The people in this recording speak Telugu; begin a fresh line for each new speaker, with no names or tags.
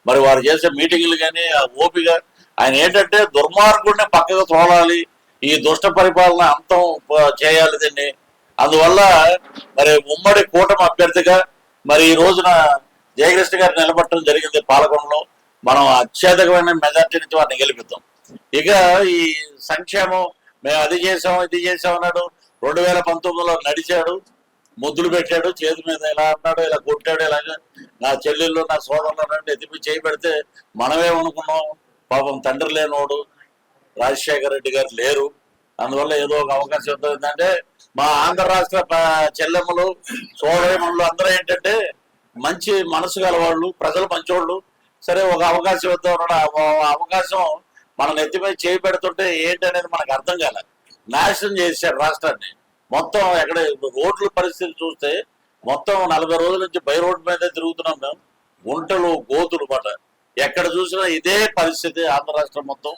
మరి వారు చేసే మీటింగ్లు కానీ ఆ ఓపిక, ఆయన ఏంటంటే దుర్మార్గుడిని పక్కకు తోలాలి, ఈ దుష్ట పరిపాలన అంతం చేయాలి దీన్ని. అందువల్ల మరి ఉమ్మడి కూటమి అభ్యర్థిగా మరి ఈ రోజున జయకృష్ణ గారు నిలబడటం జరిగింది పాలకొండలో. మనం అత్యధికమైన మెజార్టీ నుంచి వారిని గెలిపిద్దాం. ఇక ఈ సంక్షేమం మేము అది చేసాం ఇది చేసాం అన్నాడు. 2019లో నడిచాడు, ముద్దులు పెట్టాడు, చేతి మీద ఇలా అన్నాడు, ఇలా కొట్టాడు, ఇలాగా నా చెల్లెళ్ళు నా సోదరులు ఎత్తిపి చేయి పెడితే మనమే అనుకున్నాం పాపం తండ్రి లేనోడు రాజశేఖర రెడ్డి గారు లేరు, అందువల్ల ఏదో ఒక అవకాశం ఉంటుందంటే మా ఆంధ్ర రాష్ట్ర చెల్లెమ్మలు సోదరిమణులు అందరూ ఏంటంటే మంచి మనసు గలవాళ్ళు, ప్రజలు మంచోళ్ళు, సరే ఒక అవకాశం ఇద్దాం. అవకాశం మన నెత్తిపై చేయి పెడుతుంటే ఏంటి అనేది మనకు అర్థం కాలే. నాశనం చేశారు రాష్ట్రాన్ని మొత్తం. ఎక్కడ రోడ్ల పరిస్థితి చూస్తే మొత్తం 40 రోజుల నుంచి బై రోడ్డు మీద తిరుగుతున్నాం మేము. గుంటలు గోతులు మాట, ఎక్కడ చూసినా ఇదే పరిస్థితి ఆంధ్ర రాష్ట్రం మొత్తం.